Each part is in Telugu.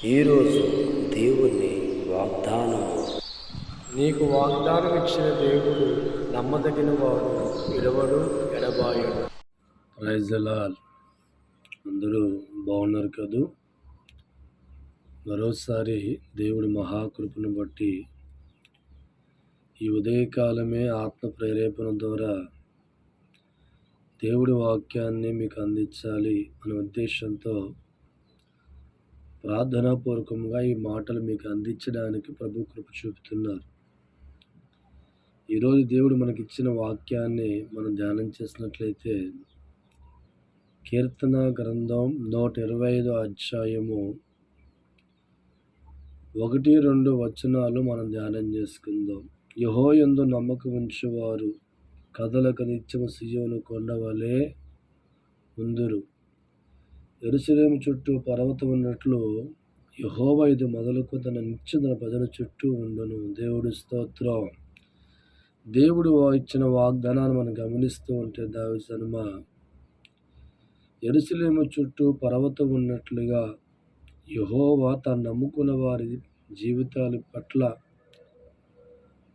ఈరోజు దేవుని వాగ్దానము. నీకు వాగ్దానం ఇచ్చిన దేవుడు నమ్మదగిన వాడు, విడవడు, ఎడబాయడు. Praise the Lord. అందరూ బాగున్నారు కదూ? మరోసారి దేవుడి మహాకృపను బట్టి ఈ ఉదయకాలమే ఆత్మ ప్రేరేపణ ద్వారా దేవుడి వాక్యాన్ని మీకు అందించాలి అనే ఉద్దేశంతో ప్రార్థనాపూర్వకంగా ఈ మాటలు మీకు అందించడానికి ప్రభు కృప చూపుతున్నారు. ఈరోజు దేవుడు మనకిచ్చిన వాక్యాన్ని మనం ధ్యానం చేసినట్లయితే కీర్తన గ్రంథం 125 అధ్యాయము 1-2 వచనాలు మనం ధ్యానం చేసుకుందాం. యెహోవాయందు నమ్మకం ఉంచువారు కదలక నిత్యము సీయోను కొండ వలె ఉందురు. యెరూషలేము చుట్టూ పర్వతం ఉన్నట్లు యెహోవా ఇది మొదలుకు తన నిత్యం తన ప్రజల చుట్టూ ఉండును. దేవుడి స్తోత్రం. దేవుడు ఇచ్చిన వాగ్దానాన్ని మనం గమనిస్తూ ఉంటే దావీదు సన్మా యెరూషలేము చుట్టూ పర్వతం ఉన్నట్లుగా యెహోవా తాను నమ్ముకున్న వారి జీవితాల పట్ల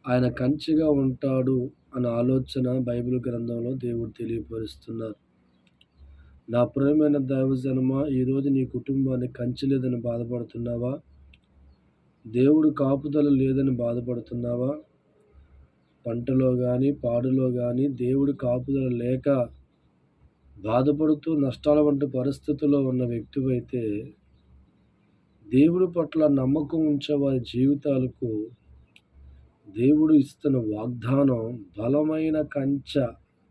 ఆయన కంచెగా ఉంటాడు అన్న ఆలోచన బైబిల్ గ్రంథంలో దేవుడు తెలియపరుస్తున్నారు. నా ప్రియమైన దైవజనమా, ఈరోజు నీ కుటుంబానికి కంచె లేదని బాధపడుతున్నావా? దేవుడు కాపుదల లేదని బాధపడుతున్నావా? పంటలో కానీ పాడులో కానీ దేవుడి కాపుదల లేక బాధపడుతూ నష్టాల వంటి పరిస్థితుల్లో ఉన్న వ్యక్తివైతే దేవుడి పట్ల నమ్మకం ఉంచే వారి జీవితాలకు దేవుడు ఇస్తున్న వాగ్దానం బలమైన కంచె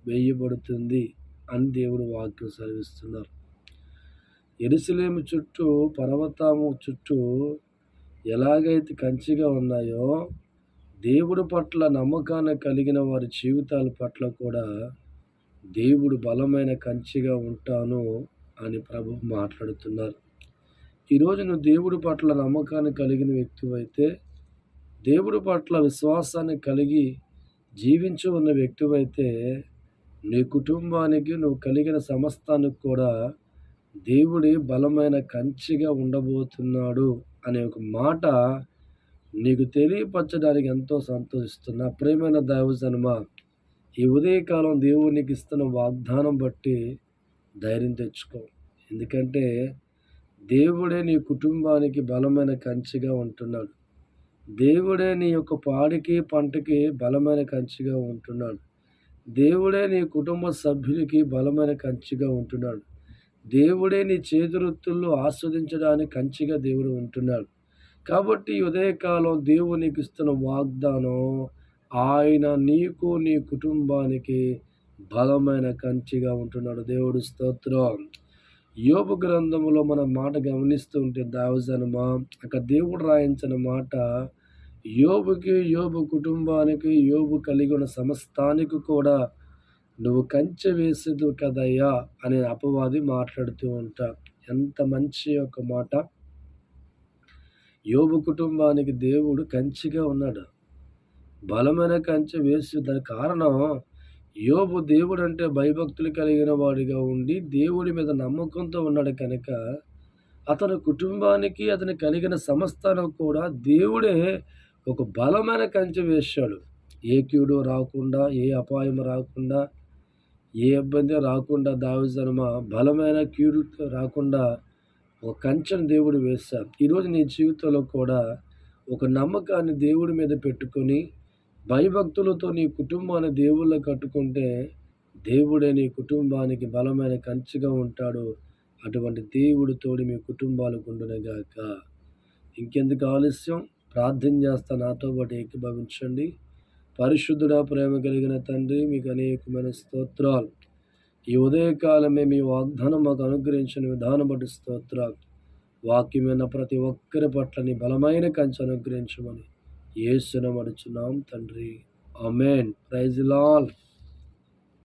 వేయబడుతుంది అని దేవుడు వాక్యం సెలవిస్తున్నారు. యెరూషలేము చుట్టూ పర్వతము చుట్టూ ఎలాగైతే కంచెగా ఉన్నాయో దేవుడి పట్ల నమ్మకాన్ని కలిగిన వారి జీవితాల పట్ల కూడా దేవుడు బలమైన కంచెగా ఉంటాను అని ప్రభు మాట్లాడుతున్నారు. ఈరోజు నువ్వు దేవుడి పట్ల నమ్మకాన్ని కలిగిన వ్యక్తివైతే, దేవుడి పట్ల విశ్వాసాన్ని కలిగి జీవించి ఉన్న వ్యక్తివైతే, నీ కుటుంబానికి నువ్వు కలిగిన సమస్తానికి కూడా దేవుడి బలమైన కంచెగా ఉండబోతున్నాడు అనే ఒక మాట నీకు తెలియపరచడానికి ఎంతో సంతోషిస్తున్నా. ప్రియమైన దైవజనమా, ఈ ఉదయకాలం దేవుడు నీకు ఇస్తున్న వాగ్దానం బట్టి ధైర్యం తెచ్చుకో. ఎందుకంటే దేవుడే నీ కుటుంబానికి బలమైన కంచెగా ఉంటున్నాడు. దేవుడే నీ యొక్క పాడికి పంటకి బలమైన కంచెగా ఉంటున్నాడు. దేవుడే నీ కుటుంబ సభ్యులకి బలమైన కంచెగా ఉంటున్నాడు. దేవుడే నీ చేతివృత్తుల్లో ఆస్వాదించడానికి కంచెగా దేవుడు ఉంటున్నాడు. కాబట్టి ఉదయకాలం దేవుడు నీకు ఇస్తున్న వాగ్దానం, ఆయన నీకు నీ కుటుంబానికి బలమైన కంచెగా ఉంటున్నాడు. దేవుడు స్తోత్రం. యోబు గ్రంథంలో మనం మాట గమనిస్తూ ఉంటే దావజనమా, అక్కడ దేవుడు రాయించిన మాట, యోబుకి, యోబు కుటుంబానికి, యోబు కలిగి ఉన్న సమస్తానికి కూడా నువ్వు కంచె వేసేదు కదయ్యా అనే అపవాది మాట్లాడుతూ ఉంటా. ఎంత మంచి ఒక మాట. యోబు కుటుంబానికి దేవుడు కంచెగా ఉన్నాడు. బలమైన కంచె వేసి, దాని కారణం యోబు దేవుడు అంటే భయభక్తులు కలిగిన వాడిగా ఉండి దేవుడి మీద నమ్మకంతో ఉన్నాడు కనుక అతని కుటుంబానికి, అతని కలిగిన సమస్తానికి కూడా దేవుడే ఒక బలమైన కంచె వేశాడు. ఏ కీడు రాకుండా, ఏ అపాయం రాకుండా, ఏ ఇబ్బంది రాకుండా దావీదు బలమైన కీడు రాకుండా ఒక కంచెను దేవుడు వేశాడు. ఈరోజు నీ జీవితంలో కూడా ఒక నమ్మకాన్ని దేవుడి మీద పెట్టుకొని భయభక్తులతో నీ కుటుంబాన్ని దేవుళ్ళ కట్టుకుంటే దేవుడే నీ కుటుంబానికి బలమైన కంచెగా ఉంటాడు. అటువంటి దేవుడు తోడు మీ కుటుంబాలకు ఉండునుగాక. ఇంకెందుకు ఆలస్యం? ప్రార్థన చేస్తా, నాతో పాటు ఏకీభవించండి. పరిశుద్ధుడా, ప్రేమ కలిగిన తండ్రి, మీకు అనేకమైన స్తోత్రాలు. ఈ ఉదయకాలమే మీ వాగ్దానం మాకు అనుగ్రహించిన విధానం బట్టి స్తోత్రాలు. వాక్యమైన ప్రతి ఒక్కరి పట్ల నీ బలమైన కంచె అనుగ్రహించమని యేసుని అడుగుచున్నాం తండ్రి. ఆమేన్. Praise the lord.